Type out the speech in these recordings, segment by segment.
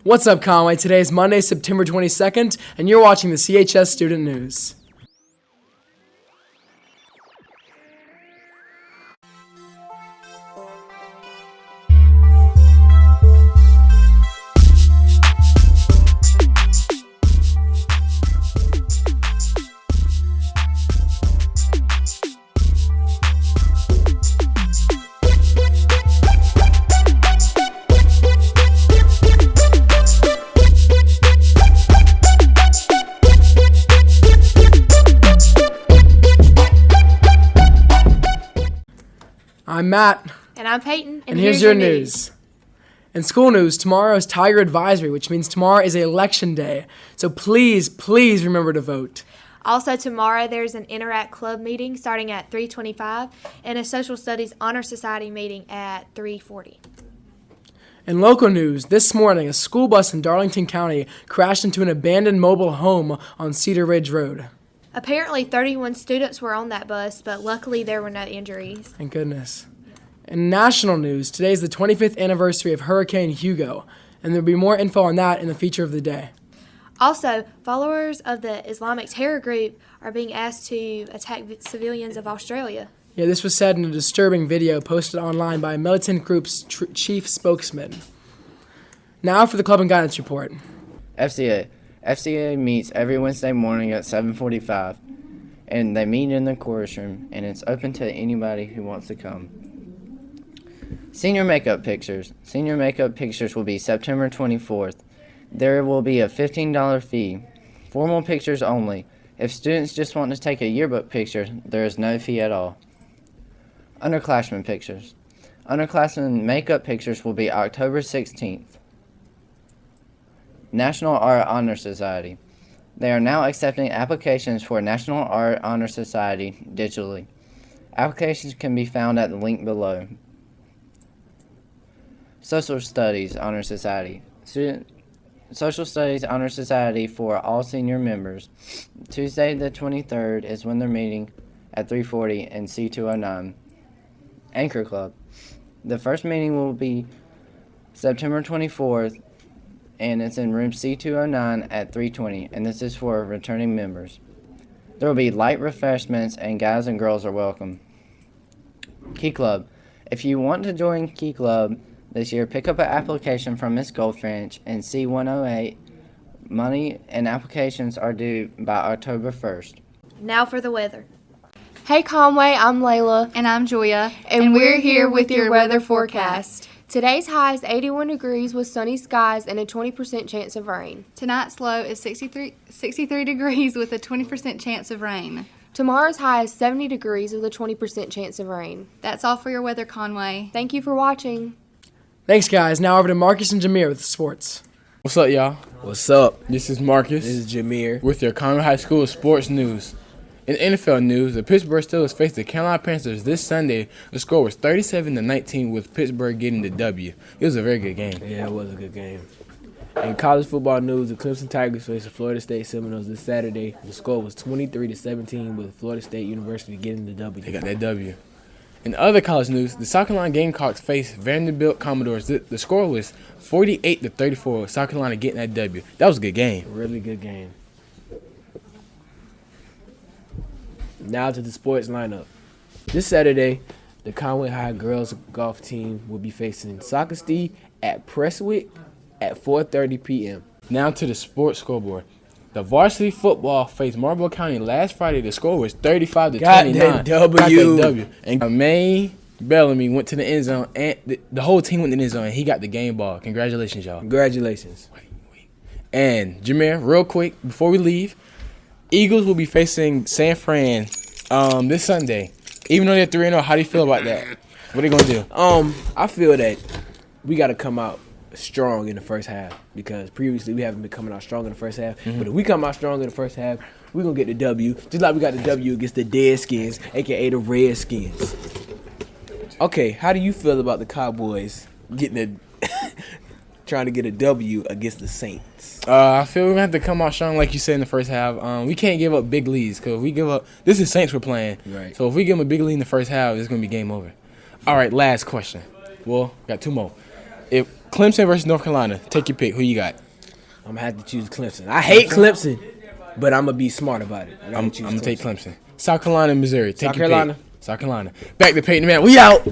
What's up, Conway? Today is Monday, September 22nd, and you're watching the CHS Student News. I'm Matt. And I'm Peyton. And here's your news. In school news, tomorrow is Tiger Advisory, which means tomorrow is Election Day. So please remember to vote. Also tomorrow there's an Interact Club meeting starting at 3:25 and a Social Studies Honor Society meeting at 3:40. In local news, this morning a school bus in Darlington County crashed into an abandoned mobile home on Cedar Ridge Road. Apparently 31 students were on that bus, but luckily there were no injuries. Thank goodness. In national news, today is the 25th anniversary of Hurricane Hugo, and there'll be more info on that in the feature of the day. Also, followers of the Islamic terror group are being asked to attack civilians of Australia. Yeah, this was said in a disturbing video posted online by a militant group's chief spokesman. Now for the Club and Guidance Report. FCA meets every Wednesday morning at 7:45, and they meet in the chorus room, and it's open to anybody who wants to come. Senior makeup pictures. Senior makeup pictures will be September 24th. There will be a $15 fee. Formal pictures only. If students just want to take a yearbook picture, there is no fee at all. Underclassmen pictures. Underclassmen makeup pictures will be October 16th. National Art Honor Society. They are now accepting applications for National Art Honor Society digitally. Applications can be found at the link below. Social Studies Honor Society. Social Studies Honor Society for all senior members. Tuesday the 23rd is when they're meeting at 3:40 in C209. Anchor Club. The first meeting will be September 24th, and it's in room C209 at 3:20, and this is for returning members. There will be light refreshments, and guys and girls are welcome. Key Club. If you want to join Key Club this year, pick up an application from Miss Goldfinch in C108. Money and applications are due by October 1st. Now for the weather. Hey Conway, I'm Layla. And I'm Julia. And we're here with your weather forecast. Today's high is 81 degrees with sunny skies and a 20% chance of rain. Tonight's low is 63 degrees with a 20% chance of rain. Tomorrow's high is 70 degrees with a 20% chance of rain. That's all for your weather, Conway. Thank you for watching. Thanks, guys. Now over to Marcus and Jameer with sports. What's up, y'all? What's up? This is Marcus. This is Jameer. With your Conway High School sports news. In NFL news, the Pittsburgh Steelers faced the Carolina Panthers this Sunday. The score was 37-19 with Pittsburgh getting the W. It was a very good game. Yeah, it was a good game. In college football news, the Clemson Tigers faced the Florida State Seminoles this Saturday. The score was 23-17 with Florida State University getting the W. They got that W. In other college news, the South Carolina Gamecocks faced Vanderbilt Commodores. The score was 48-34 with South Carolina getting that W. That was a good game. Really good game. Now to the sports lineup. This Saturday, the Conway High girls golf team will be facing Sockasty at Prestwick at 4:30 p.m. Now to the sports scoreboard. The varsity football faced Marlboro County last Friday. The score was 35-29. Got that W. And May Bellamy went to the end zone, and the whole team went to the end zone, and he got the game ball. Congratulations, y'all. Congratulations. And Jameer, real quick, before we leave, Eagles will be facing San Fran this Sunday. Even though they're 3-0, how do you feel about that? What are they going to do? I feel that we got to come out strong in the first half because previously we haven't been coming out strong in the first half. Mm-hmm. But if we come out strong in the first half, we're going to get the W, just like we got the W against the Deadskins, a.k.a. the Redskins. Okay, how do you feel about the Cowboys trying to get a W against the Saints? I feel we're going to have to come out strong like you said in the first half. We can't give up big leads because if we give up – this is Saints we're playing. Right. So if we give them a big lead in the first half, it's going to be game over. All right, last question. Well, got two more. Clemson versus North Carolina. Take your pick. Who you got? I'm gonna have to choose Clemson. I hate Clemson, but I'm gonna be smart about it. I'm gonna take Clemson. South Carolina, Missouri. Take South your Carolina. pick. South Carolina. Back to Peyton Man. We out.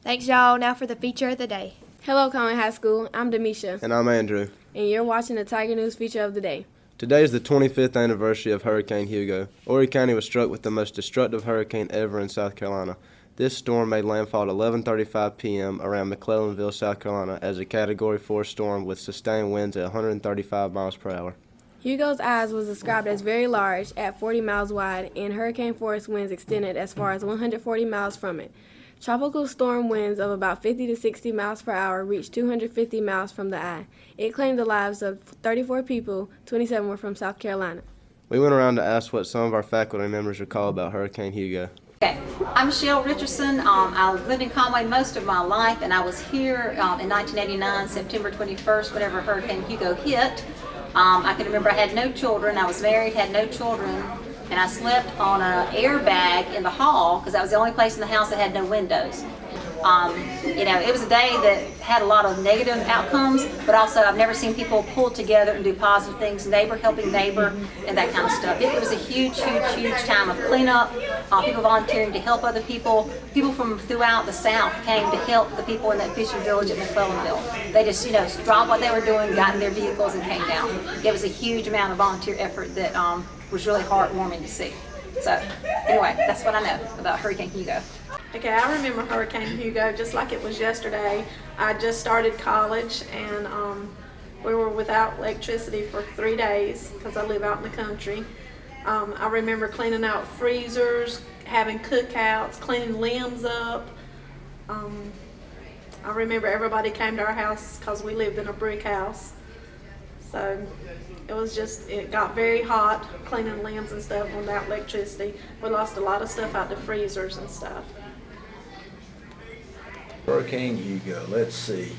Thanks, y'all. Now for the feature of the day. Hello, Conway High School. I'm Demisha, And I'm Andrew. and you're watching the Tiger News feature of the day. Today is the 25th anniversary of Hurricane Hugo. Horry County was struck with the most destructive hurricane ever in South Carolina. This storm made landfall at 11:35 p.m. around McClellanville, South Carolina, as a Category 4 storm with sustained winds at 135 miles per hour. Hugo's eyes was described as very large, at 40 miles wide, and hurricane force winds extended as far as 140 miles from it. Tropical storm winds of about 50 to 60 miles per hour reached 250 miles from the eye. It claimed the lives of 34 people, 27 were from South Carolina. We went around to ask what some of our faculty members recall about Hurricane Hugo. Okay, I'm Michelle Richardson. I lived in Conway most of my life, and I was here in 1989, September 21st, whenever Hurricane Hugo hit. I can remember I had no children. I was married, had no children, and I slept on an airbag in the hall because that was the only place in the house that had no windows. It was a day that had a lot of negative outcomes, but also I've never seen people pull together and do positive things, neighbor helping neighbor, and that kind of stuff. It was a huge time of cleanup, people volunteering to help other people. People from throughout the South came to help the people in that fishing village at McClellanville. They just, dropped what they were doing, got in their vehicles, and came down. It was a huge amount of volunteer effort that was really heartwarming to see. So, anyway, that's what I know about Hurricane Hugo. Okay, I remember Hurricane Hugo just like it was yesterday. I just started college, and we were without electricity for 3 days because I live out in the country. I remember cleaning out freezers, having cookouts, cleaning limbs up. I remember everybody came to our house because we lived in a brick house. So it got very hot cleaning limbs and stuff without electricity. We lost a lot of stuff out the freezers and stuff. Hurricane Hugo, let's see.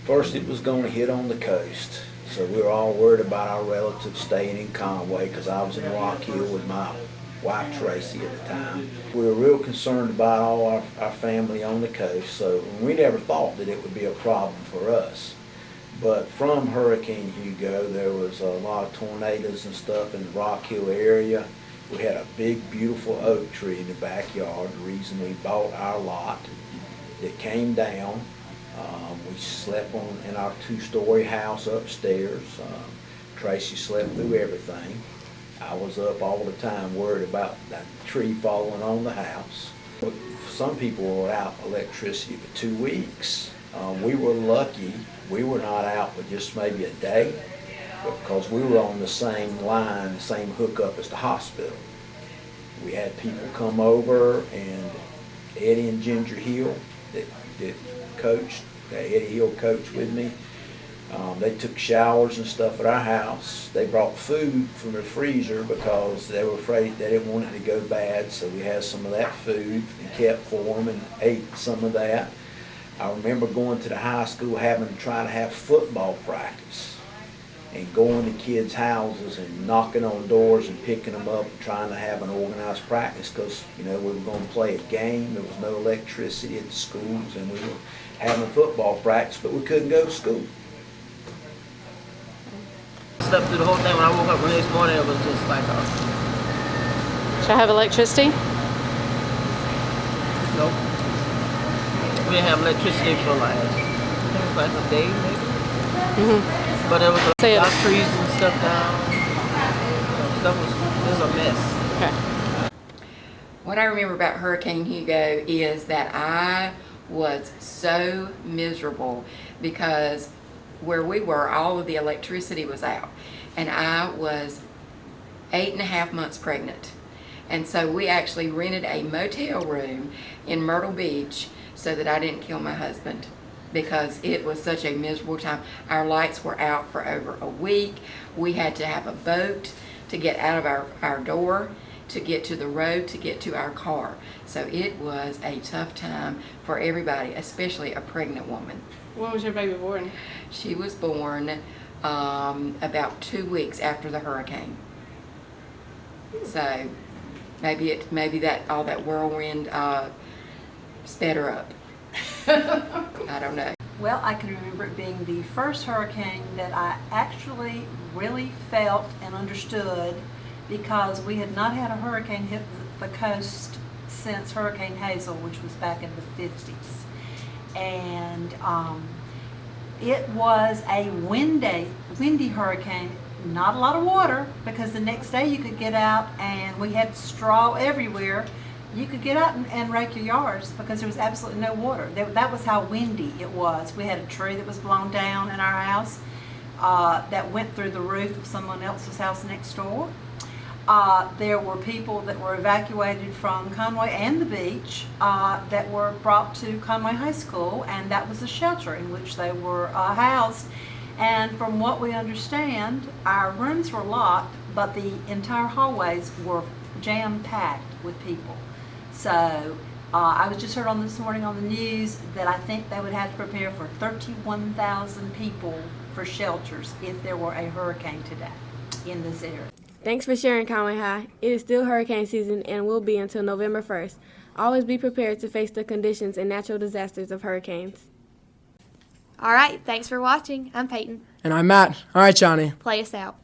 First it was going to hit on the coast, so we were all worried about our relatives staying in Conway because I was in Rock Hill with my wife Tracy at the time. We were real concerned about all our family on the coast, so we never thought that it would be a problem for us. But from Hurricane Hugo, there was a lot of tornadoes and stuff in the Rock Hill area. We had a big, beautiful oak tree in the backyard, the reason we bought our lot. It came down. We slept in our 2-story house upstairs. Tracy slept through everything. I was up all the time worried about that tree falling on the house. Some people were without electricity for 2 weeks. We were lucky. We were not out for just maybe a day because we were on the same line, the same hookup as the hospital. We had people come over, and Eddie and Ginger Hill that coached, Eddie Hill coached with me. They took showers and stuff at our house. They brought food from the freezer because they were afraid they didn't want it to go bad, so we had some of that food and kept for them and ate some of that. I remember going to the high school having to try to have football practice and going to kids' houses and knocking on doors and picking them up and trying to have an organized practice because, we were going to play a game. There was no electricity at the schools, and we were having football practice, but we couldn't go to school. Slept through the whole thing. When I woke up the next morning, it was just like, Should I have electricity? nope. We didn't have electricity for I think it was like a day maybe. But it was a lot of trees and stuff down. It was a mess. Okay. What I remember about Hurricane Hugo is that I was so miserable because where we were, all of the electricity was out. And I was 8.5 months pregnant. And so we actually rented a motel room in Myrtle Beach so that I didn't kill my husband because it was such a miserable time. Our lights were out for over a week. We had to have a boat to get out of our door, to get to the road, to get to our car. So it was a tough time for everybody, especially a pregnant woman. When was your baby born? She was born about 2 weeks after the hurricane. So maybe that all that whirlwind sped her up. I don't know. Well, I can remember it being the first hurricane that I actually really felt and understood, because we had not had a hurricane hit the coast since Hurricane Hazel, which was back in the 50s. And it was a windy hurricane. Not a lot of water, because the next day you could get out and we had straw everywhere. You could get out and rake your yards because there was absolutely no water. That was how windy it was. We had a tree that was blown down in our house that went through the roof of someone else's house next door. There were people that were evacuated from Conway and the beach that were brought to Conway High School, and that was a shelter in which they were housed. And from what we understand, our rooms were locked, but the entire hallways were jam-packed with people. So I was just heard on this morning on the news that I think they would have to prepare for 31,000 people for shelters if there were a hurricane today in this area. Thanks for sharing, Conway High. It is still hurricane season and will be until November 1st. Always be prepared to face the conditions and natural disasters of hurricanes. All right, thanks for watching. I'm Peyton. And I'm Matt. All right, Johnny. Play us out.